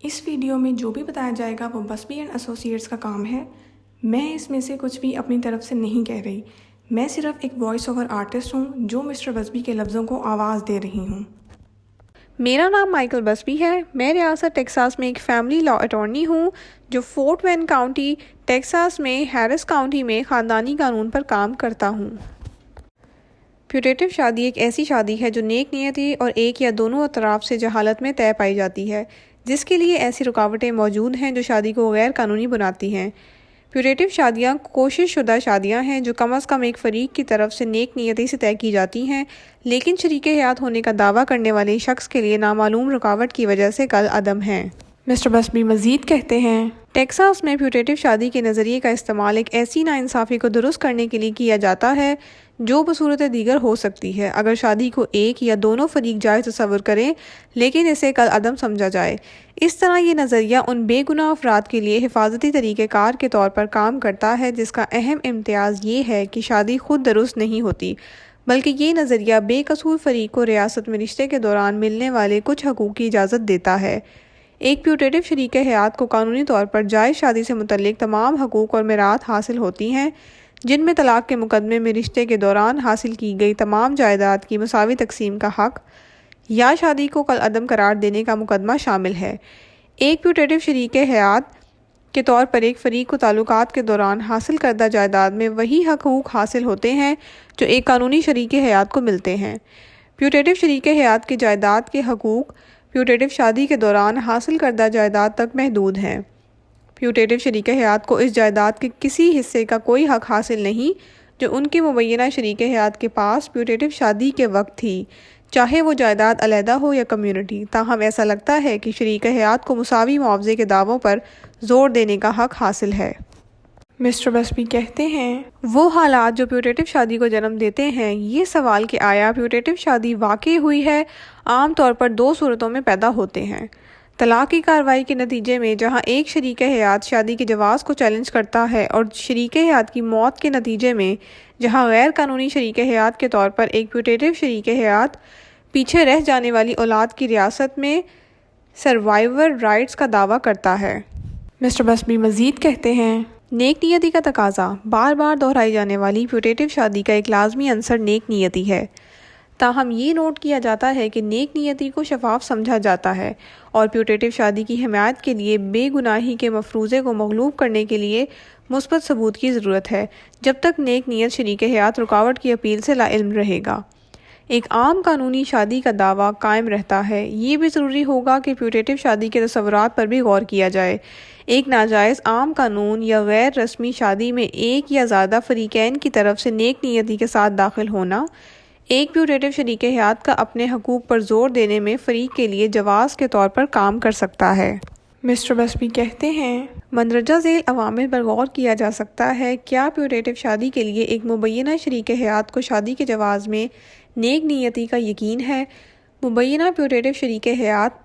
اس video میں جو بھی بتایا جائے گا وہ بسبی اینڈ ایسوسیٹس کا کام ہے۔ میں اس میں سے کچھ بھی اپنی طرف سے نہیں کہہ رہی، میں صرف ایک وائس اوور آرٹسٹ ہوں جو مسٹر بسبی کے لفظوں کو آواز دے رہی ہوں۔ میرا نام مائیکل بسبی ہے۔ میں ریاست ٹیکساس میں ایک فیملی لا اٹارنی ہوں جو فورٹ وین کاؤنٹی ٹیکساس میں ہیرس کاؤنٹی میں خاندانی قانون پر کام کرتا ہوں۔ پیوٹیٹو شادی ایک ایسی شادی ہے جو نیک نیتی اور ایک یا دونوں اطراف سے جہالت میں طے پائی جاتی ہے، جس کے لیے ایسی رکاوٹیں موجود ہیں جو شادی کو غیر قانونی بناتی ہیں۔ پیوٹیٹو شادیاں کوشش شدہ شادیاں ہیں جو کم از کم ایک فریق کی طرف سے نیک نیتی سے طے کی جاتی ہیں، لیکن شریک حیات ہونے کا دعویٰ کرنے والے شخص کے لیے نامعلوم رکاوٹ کی وجہ سے کل عدم ہیں۔ مسٹر بسبی مزید کہتے ہیں، ٹیکساس میں پیوٹیٹو شادی کے نظریے کا استعمال ایک ایسی ناانصافی کو درست کرنے کے لیے کیا جاتا ہے جو بصورت دیگر ہو سکتی ہے اگر شادی کو ایک یا دونوں فریق جائز تصور کریں لیکن اسے کل عدم سمجھا جائے۔ اس طرح یہ نظریہ ان بے گناہ افراد کے لیے حفاظتی طریقہ کار کے طور پر کام کرتا ہے جس کا اہم امتیاز یہ ہے کہ شادی خود درست نہیں ہوتی، بلکہ یہ نظریہ بے قصور فریق کو ریاست میں رشتے کے دوران ملنے والے کچھ حقوق کی اجازت دیتا ہے۔ ایک پیوٹیٹو شریک حیات کو قانونی طور پر جائز شادی سے متعلق تمام حقوق اور میراث حاصل ہوتی ہیں، جن میں طلاق کے مقدمے میں رشتے کے دوران حاصل کی گئی تمام جائیداد کی مساوی تقسیم کا حق یا شادی کو کل عدم قرار دینے کا مقدمہ شامل ہے۔ ایک پیوٹیٹو شریک حیات کے طور پر ایک فریق کو تعلقات کے دوران حاصل کردہ جائیداد میں وہی حقوق حاصل ہوتے ہیں جو ایک قانونی شریک حیات کو ملتے ہیں۔ پیوٹیٹو شریک حیات کے جائیداد کے حقوق پیوٹیٹو شادی کے دوران حاصل کردہ جائیداد تک محدود ہیں۔ پیوٹیٹو شریک حیات کو اس جائیداد کے کسی حصے کا کوئی حق حاصل نہیں جو ان کے مبینہ شریک حیات کے پاس پیوٹیٹو شادی کے وقت تھی، چاہے وہ جائیداد علیحدہ ہو یا کمیونٹی۔ تاہم ایسا لگتا ہے کہ شریک حیات کو مساوی معاوضے کے دعووں پر زور دینے کا حق حاصل ہے۔ مسٹر بسبی کہتے ہیں، وہ حالات جو پیوٹیٹو شادی کو جنم دیتے ہیں، یہ سوال کہ آیا پیوٹیٹو شادی واقع ہوئی ہے، عام طور پر دو صورتوں میں پیدا ہوتے ہیں۔ طلاق کی کارروائی کے نتیجے میں جہاں ایک شریک حیات شادی کے جواز کو چیلنج کرتا ہے اور شریک حیات کی موت کے نتیجے میں جہاں غیر قانونی شریک حیات کے طور پر ایک پیوٹیٹو شریک حیات پیچھے رہ جانے والی اولاد کی ریاست میں سروائیور رائٹس کا دعویٰ کرتا ہے۔ مسٹر بسبی مزید کہتے ہیں، نیک نیتی کا تقاضا۔ بار بار دہرائی جانے والی پیوٹیٹو شادی کا ایک لازمی عنصر نیک نیتی ہے، تاہم یہ نوٹ کیا جاتا ہے کہ نیک نیتی کو شفاف سمجھا جاتا ہے اور پیوٹیٹو شادی کی حمایت کے لیے بے گناہی کے مفروضے کو مغلوب کرنے کے لیے مثبت ثبوت کی ضرورت ہے، جب تک نیک نیت شریک حیات رکاوٹ کی اپیل سے لا علم رہے گا۔ ایک عام قانونی شادی کا دعویٰ قائم رہتا ہے۔ یہ بھی ضروری ہوگا کہ پیوٹیٹو شادی کے تصورات پر بھی غور کیا جائے۔ ایک ناجائز عام قانون یا غیر رسمی شادی میں ایک یا زیادہ فریقین کی طرف سے نیک نیتی کے ساتھ داخل ہونا ایک پیوٹیٹو شریک حیات کا اپنے حقوق پر زور دینے میں فریق کے لیے جواز کے طور پر کام کر سکتا ہے۔ مسٹر بسبی کہتے ہیں، مندرجہ ذیل عوامل پر غور کیا جا سکتا ہے۔ کیا پیوٹیٹو شادی کے لیے ایک مبینہ شریک حیات کو شادی کے جواز میں نیک نیتی کا یقین ہے؟ مبینہ پیوٹیٹو شریک حیات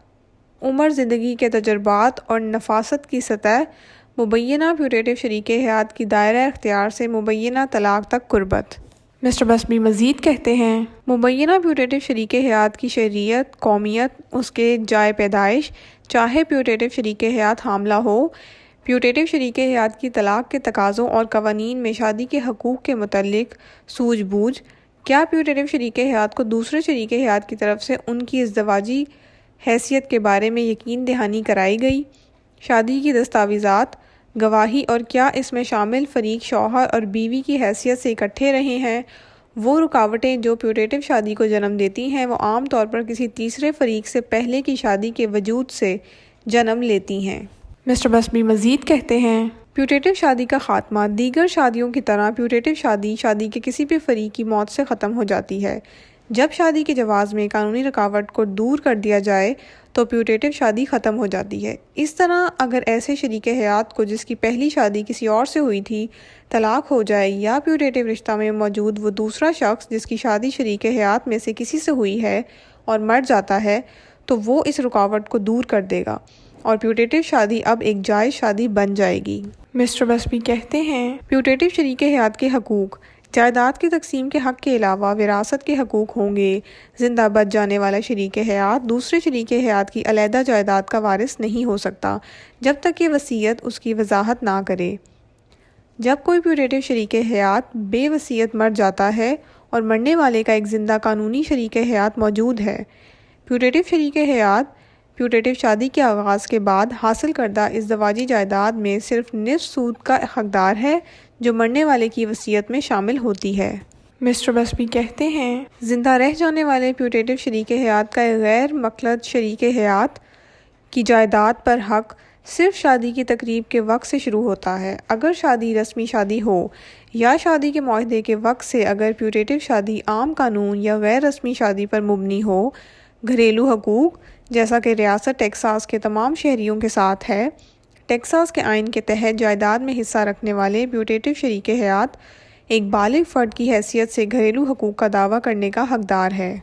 عمر زندگی کے تجربات اور نفاست کی سطح مبینہ پیوٹیٹو شریک حیات کی دائرہ اختیار سے مبینہ طلاق تک قربت۔ مسٹر بسبی مزید کہتے ہیں، مبینہ پیوٹیٹو شریک حیات کی شہریت، قومیت، اس کے جائے پیدائش، چاہے پیوٹیٹو شریک حیات حاملہ ہو، پیوٹیٹو شریک حیات کی طلاق کے تقاضوں اور قوانین میں شادی کے حقوق کے متعلق سوجھ بوجھ، کیا پیوٹیٹو شریک حیات کو دوسرے شریک حیات کی طرف سے ان کی ازدواجی حیثیت کے بارے میں یقین دہانی کرائی گئی، شادی کی دستاویزات، گواہی، اور کیا اس میں شامل فریق شوہر اور بیوی کی حیثیت سے اکٹھے رہے ہیں۔ وہ رکاوٹیں جو پیوٹیٹو شادی کو جنم دیتی ہیں وہ عام طور پر کسی تیسرے فریق سے پہلے کی شادی کے وجود سے جنم لیتی ہیں۔ مسٹر بسبی مزید کہتے ہیں، پیوٹیٹو شادی کا خاتمہ دیگر شادیوں کی طرح پیوٹیٹو شادی کے کسی بھی فریق کی موت سے ختم ہو جاتی ہے۔ جب شادی کے جواز میں قانونی رکاوٹ کو دور کر دیا جائے تو پیوٹیٹو شادی ختم ہو جاتی ہے۔ اس طرح اگر ایسے شریک حیات کو جس کی پہلی شادی کسی اور سے ہوئی تھی طلاق ہو جائے یا پیوٹیٹو رشتہ میں موجود وہ دوسرا شخص جس کی شادی شریک حیات میں سے کسی سے ہوئی ہے اور مر جاتا ہے تو وہ اس رکاوٹ کو دور کر دے گا اور پیوٹیٹو شادی اب ایک جائز شادی بن جائے گی۔ مسٹر بسبی کہتے ہیں، پیوٹیٹو شریک حیات کے حقوق۔ جائیداد کی تقسیم کے حق کے علاوہ وراثت کے حقوق ہوں گے۔ زندہ بچ جانے والا شریک حیات دوسرے شریک حیات کی علیحدہ جائیداد کا وارث نہیں ہو سکتا جب تک کہ وصیت اس کی وضاحت نہ کرے۔ جب کوئی پیوٹیٹو شریک حیات بے وصیت مر جاتا ہے اور مرنے والے کا ایک زندہ قانونی شریک حیات موجود ہے، پیوٹیٹو شریک حیات پیوٹیٹو شادی کے آغاز کے بعد حاصل کردہ ازدواجی جائیداد میں صرف نصف سود کا حقدار ہے جو مرنے والے کی وصیت میں شامل ہوتی ہے۔ مسٹر بسبی کہتے ہیں زندہ رہ جانے والے پیوٹیٹو شریک حیات کا غیر مخلد شریک حیات کی جائیداد پر حق صرف شادی کی تقریب کے وقت سے شروع ہوتا ہے۔ اگر شادی رسمی شادی ہو یا شادی کے معاہدے کے وقت سے، اگر پیوٹیٹو شادی عام قانون یا غیر رسمی شادی پر مبنی ہو، گھریلو حقوق جیسا کہ ریاست ٹیکساس کے تمام شہریوں کے ساتھ ہے، ٹیکساس کے آئین کے تحت جائیداد میں حصہ رکھنے والے پیوٹیٹو شریک حیات ایک بالغ فرد کی حیثیت سے گھریلو حقوق کا دعویٰ کرنے کا حقدار ہے۔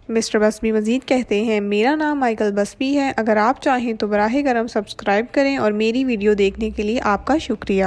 مسٹر بسبی مزید کہتے ہیں، میرا نام مائیکل بسبی ہے۔ اگر آپ چاہیں تو براہ کرم سبسکرائب کریں اور میری ویڈیو دیکھنے کے لیے آپ کا شکریہ۔